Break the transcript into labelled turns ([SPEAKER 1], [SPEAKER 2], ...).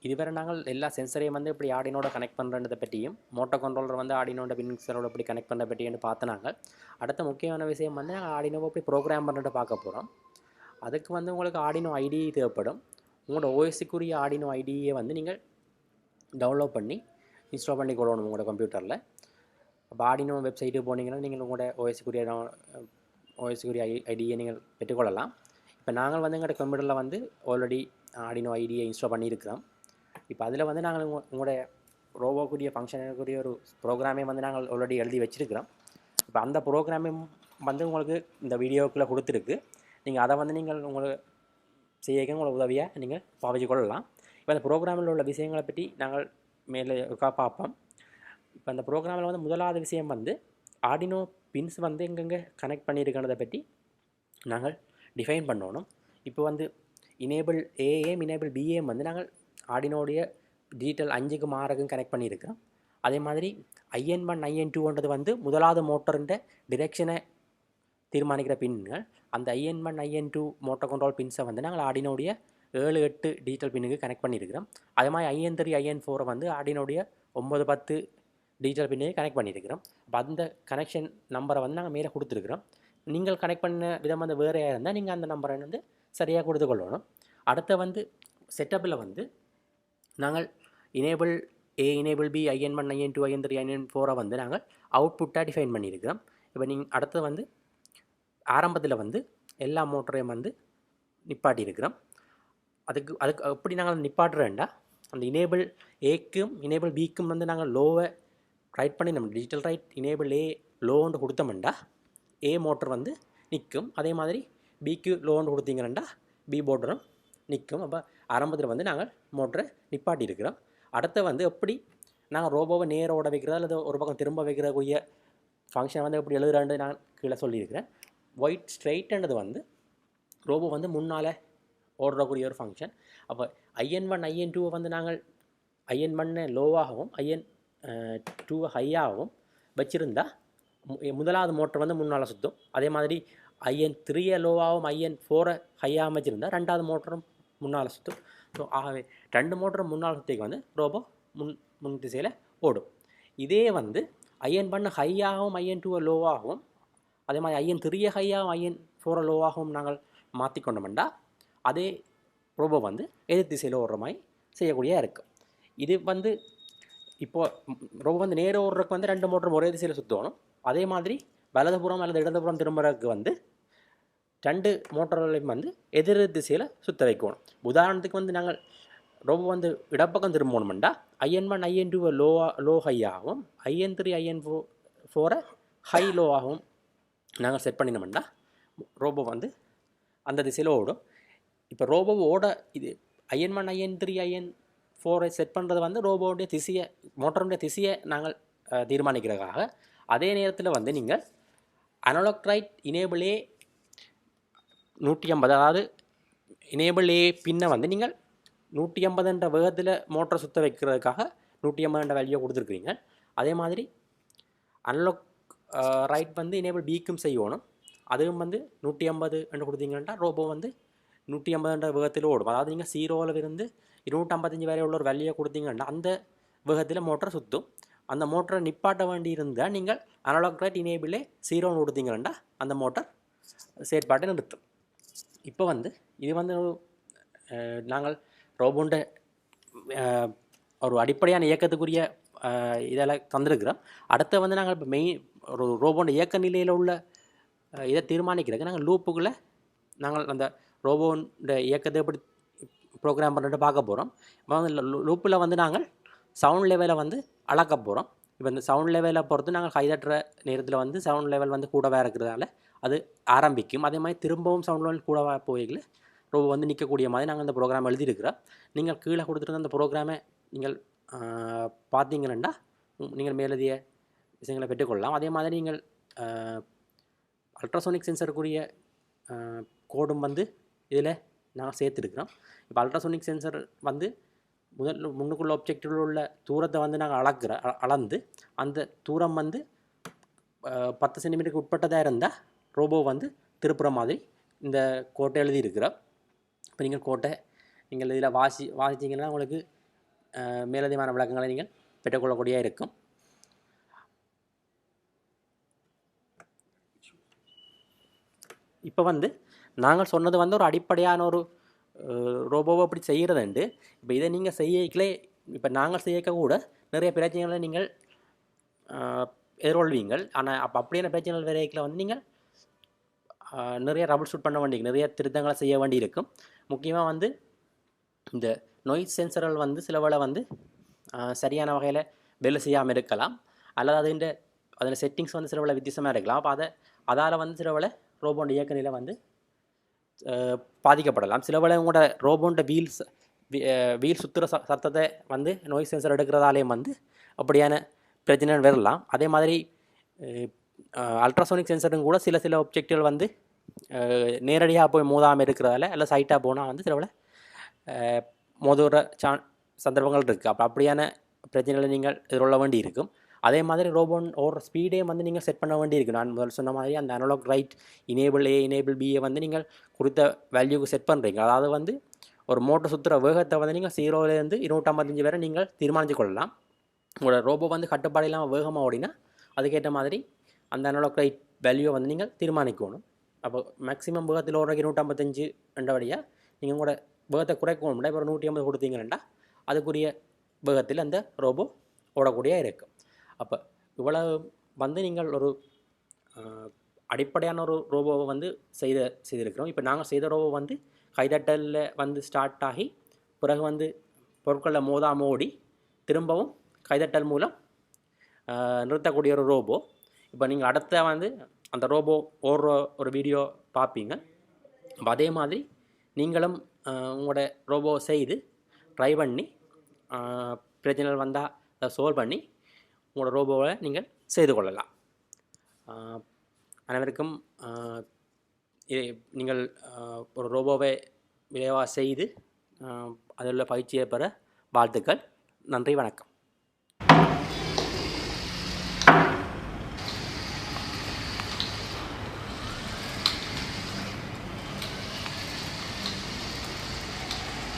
[SPEAKER 1] இதுவரை நாங்கள் எல்லா சென்சரையும் வந்து இப்படி ஆடினோட கனெக்ட் பண்ணுறதை பற்றியும் மோட்டோ கண்ட்ரோலர் வந்து ஆடினோட பின்சரோட இப்படி கனெக்ட் பண்ணுற பற்றியும் பார்த்து நாங்கள் அடுத்த முக்கியமான விஷயம் வந்து நாங்கள் ஆடினோவை இப்படி ப்ரோக்ராம் பண்ணுறதை பார்க்க போகிறோம். அதுக்கு வந்து உங்களுக்கு ஆடினோ ஐடி தேவைப்படும். உங்களோட ஓஎஸ்க்குரிய ஆடினோ ஐடியை வந்து நீங்கள் டவுன்லோட் பண்ணி இன்ஸ்டால் பண்ணி கொள்ளணும் உங்களோட கம்ப்யூட்டரில். அப்போ ஆடினோ வெப்சைட்டுக்கு போனீங்கன்னா நீங்கள் உங்களோட ஓஎஸ்க்குரிய ஐடியை நீங்கள் பெற்றுக்கொள்ளலாம். இப்போ நாங்கள் வந்து எங்களோட கம்ப்யூட்டரில் வந்து ஆல்ரெடி ஆடினோ ஐடியை இன்ஸ்டால் பண்ணியிருக்கிறோம். இப்போ அதில் வந்து நாங்கள் உங்களுடைய ரோபோக்குரிய ஃபங்க்ஷனுக்குரிய ஒரு ப்ரோக்ராமே வந்து நாங்கள் ஆல்ரெடி எழுதி வச்சுருக்கிறோம். இப்போ அந்த ப்ரோக்ராமே வந்து உங்களுக்கு இந்த வீடியோக்குள்ளே கொடுத்துருக்கு. நீங்கள் அதை வந்து நீங்கள் உங்களுக்கு செய்ய உங்களை உதவியாக நீங்கள் பாவிச்சு கொள்ளலாம். இப்போ அந்த ப்ரோக்ராமில் உள்ள விஷயங்களை பற்றி நாங்கள் மேலே பார்ப்போம். இப்போ அந்த ப்ரோக்ராமில் வந்து முதலாவது விஷயம் வந்து ஆர்டினோ பின்ஸ் வந்து எங்கெங்கே கனெக்ட் பண்ணியிருக்கிறத பற்றி நாங்கள் டிஃபைன் பண்ணணும். இப்போ வந்து இனேபிள் ஏஎம் இனேபிள் பிஏஎம் வந்து நாங்கள் ஆர்டினோடைய டிஜிட்டல் 5க்கு 6க்கும் கனெக்ட் பண்ணியிருக்கிறோம். அதே மாதிரி IN1 IN2ன்றது வந்து முதலாவது மோட்டருன்ற டிரெக்ஷனை தீர்மானிக்கிற பின்கள். அந்த IN1 IN2 மோட்டர் கண்ட்ரோல் பின்ஸை வந்து நாங்கள் ஆர்டினோடைய 7 8 டிஜிட்டல் பின்னுக்கு கனெக்ட் பண்ணியிருக்கிறோம். அதே மாதிரி IN3 IN4 வந்து ஆர்டினோடைய 9 10 டிஜிட்டல் பின்னுக்கு கனெக்ட் பண்ணியிருக்கிறோம். அப்போ அந்த கனெக்ஷன் நம்பரை வந்து நாங்கள் மேலே கொடுத்துருக்குறோம். நீங்கள் கனெக்ட் பண்ண விதம் வந்து வேறையாக இருந்தால் நீங்கள் அந்த நம்பரை வந்து சரியாக கொடுத்து கொள்ளணும். அடுத்த வந்து செட்டப்பில் வந்து நாங்கள் இனேபிள் ஏ enable B IN1 IN2 IN3 IN4 வந்து நாங்கள் அவுட்புட்டாக டிஃபைன் பண்ணியிருக்கிறோம். இப்போ நீங்கள் அடுத்து வந்து ஆரம்பத்தில் வந்து எல்லா மோட்டரையும் வந்து நிப்பாட்டியிருக்கிறோம். அதுக்கு எப்படி நாங்கள் நிப்பாட்டுறேன்டா அந்த இனேபிள் ஏக்கும் இனேபிள் பிக்கும் வந்து நாங்கள் லோவை ரைட் பண்ணி நம்ம டிஜிட்டல் ரைட் இனேபிள் ஏ லோன்னு கொடுத்தோம்டா ஏ மோட்டர் வந்து நிற்கும். அதே மாதிரி பிக்கு லோன்னு கொடுத்தீங்கன்னா பி மோட்டரும் நிற்கும். அப்போ ஆரம்பத்தில் வந்து நாங்கள் மோட்டரை நிப்பாட்டியிருக்கிறோம். அடுத்து வந்து எப்படி நாங்கள் ரோபோவை நேர ஓட வைக்கிறதா அல்லது ஒரு பக்கம் திரும்ப வைக்கிறக்கூடிய ஃபங்க்ஷன் வந்து எப்படி எழுதுறான்னு நான் கீழே சொல்லியிருக்கிறேன். ஒயிட் ஸ்ட்ரெயிட்ன்றது வந்து ரோபோ வந்து முன்னால் ஓடுறக்கூடிய ஒரு ஃபங்க்ஷன். அப்போ IN1 IN2 வந்து நாங்கள் IN1 லோவாகவும் IN2 ஹையாகவும் வச்சுருந்தால் முதலாவது மோட்டர் வந்து முன்னால் சுற்றும். அதே மாதிரி IN3 லோவாகவும் IN4 ஹையாகவும் வச்சுருந்தால் ரெண்டாவது மோட்டரும் முன்னால் சுற்றும். ஸோ ஆகவே 2 மோட்டரும் முன்னால் சுற்றிக்கு வந்து ரோபோ முன் திசையில் ஓடும். இதே வந்து IN1 ஹையாகவும் IN2 லோவாகவும் அதே மாதிரி IN3 ஹையாகவும் IN4 லோவாகவும் நாங்கள் மாற்றிக்கொண்டோம்டா அதே ரோபோ வந்து எதிர் திசையில் ஓடுற மாதிரி செய்யக்கூடிய இருக்குது. இது வந்து இப்போது ரோபோ வந்து நேர ஓடுறதுக்கு வந்து 2 மோட்டரும் ஒரே திசையில் சுற்றணும். அதே மாதிரி வலதுபுறம் அல்லது இடதுபுறம் திரும்புறதுக்கு வந்து 2 மோட்டர்களையும் வந்து எதிர் திசையில் சுற்ற வைக்கணும். உதாரணத்துக்கு வந்து நாங்கள் ரோபோ வந்து இடப்பக்கம் திரும்பணும்டா IN1 IN2 low ஹையாகவும் IN3 IN4 high லோவாகவும் நாங்கள் செட் பண்ணினோம்டா ரோபோ வந்து அந்த திசையில் ஓடும். இப்போ ரோபோ ஓட இது IN1 IN3 IN4 செட் பண்ணுறது வந்து ரோபோவுடைய திசையை மோட்டருடைய திசையை நாங்கள் தீர்மானிக்கிறதுக்காக. அதே நேரத்தில் வந்து நீங்கள் அனலாக் ரைட் இனேபிள் ஏ 150 அதாவது இனேபிள் ஏ பின்னை வந்து நீங்கள் 150 வேகத்தில் மோட்டரை சுற்ற வைக்கிறதுக்காக 150 வேல்யூ கொடுத்துருக்குறீங்க. அதே மாதிரி அனலாக் ரைட் வந்து இனேபிள் பிக்கும் செய்யணும். அதுவும் வந்து 150 கொடுத்தீங்கன்னா ரோபோ வந்து 150 வேகத்தில் ஓடும். அதாவது நீங்கள் 0ல் இருந்து 255 வரை உள்ள ஒரு வேல்யூயை கொடுத்தீங்கன்னா அந்த வேகத்தில் மோட்டரை சுற்றும். அந்த மோட்டரை நிப்பாட்ட வேண்டி இருந்தால் நீங்கள் அனலாக் ரைட் இனேபிளே 0ன்னு கொடுத்தீங்கன்னா அந்த மோட்டர் செயற்பாட்டை நிறுத்தும். இப்போ வந்து இது வந்து நாங்கள் ரோபோண்ட ஒரு அடிப்படையான இயக்கத்துக்குரிய இதெல்லாம் தந்திருக்கிறோம். அடுத்து வந்து நாங்கள் இப்போ ஒரு ரோபோண்ட இயக்க நிலையில் உள்ள இதை தீர்மானிக்கிறதுக்கு நாங்கள் லூப்புக்குள்ளே நாங்கள் அந்த ரோபோண்ட இயக்கத்தை எப்படி ப்ரோக்ராம் பண்ணிட்டு பார்க்க போகிறோம். இப்போ வந்து லூப்பில் வந்து நாங்கள் சவுண்ட் லெவலை வந்து அளக்க போகிறோம். இப்போ இந்த சவுண்ட் லெவலை பொறுத்து நாங்கள் கைதட்டுற நேரத்தில் வந்து சவுண்ட் லெவல் வந்து கூடவே இருக்கிறதால அது ஆரம்பிக்கும். அதே மாதிரி திரும்பவும் சவுண்ட் லெவல் கூடவா போய்களை ரோபோ வந்து நிற்கக்கூடிய மாதிரி நாங்கள் இந்த ப்ரோக்ராம் எழுதியிருக்கிறோம். நீங்கள் கீழே கொடுத்துருந்த அந்த ப்ரோக்ராமை நீங்கள் பார்த்தீங்கன்னா நீங்கள் மேலதிக விஷயங்களை பெற்றுக்கொள்ளலாம். அதே மாதிரி நீங்கள் அல்ட்ராசோனிக் சென்சருக்குரிய கோடும் வந்து இதில் நாங்கள் சேர்த்துருக்கிறோம். இப்போ அல்ட்ராசோனிக் சென்சர் வந்து முன்னுக்குள்ள ஆப்ஜெக்டில் உள்ள தூரத்தை வந்து நாங்கள் அளந்து அந்த தூரம் வந்து 10 சென்டிமீட்டருக்கு உட்பட்டதாக இருந்தால் ரோபோ வந்து திருப்புற மாதிரி இந்த கோட்டை எழுதியிருக்கிறோம். இப்போ நீங்கள் கோட்டை நீங்கள் இதில் வாசிச்சிங்கன்னா உங்களுக்கு மேலதிகமான விளக்கங்களை நீங்கள் பெற்றுக்கொள்ளக்கூடிய இருக்கும். இப்போ வந்து நாங்கள் சொன்னது வந்து ஒரு அடிப்படையான ஒரு ரோபோவை அப்படி செய்கிறதுண்டு. இப்போ இதை நீங்கள் செய்யலே இப்போ நாங்கள் செய்யக்க கூட நிறைய பிரச்சனைகளை நீங்கள் எதிர்கொள்வீங்கள். ஆனால் அப்படியான பிரச்சனைகள் வரைக்கில் வந்து நீங்கள் நிறைய ரபுள் ஷூட் பண்ண வேண்டிய நிறைய திருத்தங்களை செய்ய வேண்டி இருக்கும். முக்கியமாக வந்து இந்த நோய்ஸ் சென்சர்கள் வந்து சில வேளை வந்து சரியான வகையில் வேலை செய்யாமல் இருக்கலாம், அல்லது அதில் செட்டிங்ஸ் வந்து சில வேளை வித்தியாசமாக இருக்கலாம். அப்போ அதால் வந்து சில வேளை ரோபோண்ட இயக்கநிலை வந்து பாதிக்கப்படலாம். சில வேளை உங்களோட ரோபோண்ட வீல் சுற்றுற சத்தத்தை வந்து நோய்ஸ் சென்சர் எடுக்கிறதாலேயும் வந்து அப்படியான பிரச்சனை வரலாம். அதே மாதிரி அல்ட்ராசோனிக் சென்சரும் கூட சில ஒப்ஜெக்டுகள் வந்து நேரடியாக போய் மோதாமல் இருக்கிறதால இல்லை சைட்டாக போனால் வந்து சில வேளை மோதுற சந்தர்ப்பங்கள் இருக்குது. அப்படியான பிரச்சனைகளை நீங்கள் எதிர்கொள்ள வேண்டி இருக்கும். அதே மாதிரி ரோபோன் ஓடுற ஸ்பீடே வந்து நீங்கள் செட் பண்ண வேண்டி இருக்குது. நான் முதல் சொன்ன மாதிரி அந்த அனலாக் ரைட் இனேபிள் ஏ இனேபிள் பியை வந்து நீங்கள் குறித்த வேல்யூக்கு செட் பண்ணுறீங்க. அதாவது வந்து ஒரு மோட்டர் சுற்றுற வேகத்தை வந்து நீங்கள் 0லேருந்து 255 வரை நீங்கள் தீர்மானித்து கொள்ளலாம். உங்களோட ரோபோ வந்து கட்டுப்பாடு இல்லாமல் வேகமாக ஓடினா அதுக்கேற்ற மாதிரி அந்த அனலாக் ரைட் வேல்யூவை வந்து நீங்கள் தீர்மானிக்கணும். அப்போ மேக்ஸிமம் வேகத்தில் ஓடுற 255 ரெண்டபடியாக நீங்கள் உங்களோட வேகத்தை குறைக்கணும். இப்போ 150 கொடுத்தீங்கன்னா அதுக்குரிய வேகத்தில் அந்த ரோபோ ஓடக்கூடிய இருக்கும். அப்போ இவ்வளோ வந்து நீங்கள் ஒரு அடிப்படையான ஒரு ரோபோவை வந்து செய்திருக்கிறோம். இப்போ நாங்கள் செய்த ரோபோ வந்து கைதட்டலில் வந்து ஸ்டார்ட் ஆகி பிறகு வந்து பொருட்களில் மோதாமல் ஓடி திரும்பவும் கைதட்டல் மூலம் நிறுத்தக்கூடிய ஒரு ரோபோ. இப்போ நீங்கள் அடுத்த வந்து அந்த ரோபோ ஓடுற ஒரு வீடியோ பார்ப்பீங்க. அப்போ அதே மாதிரி நீங்களும் உங்களோட ரோபோ செய்து ட்ரை பண்ணி பிரச்சனைகள் வந்தால் அதை சால்வ் பண்ணி உங்களோட ரோபோவை நீங்கள் செய்து கொள்ளலாம். அனைவருக்கும் நீங்கள் ஒரு ரோபோவை விரைவாக செய்து அதில் பயிற்சியை பெற வாழ்த்துக்கள். நன்றி, வணக்கம்.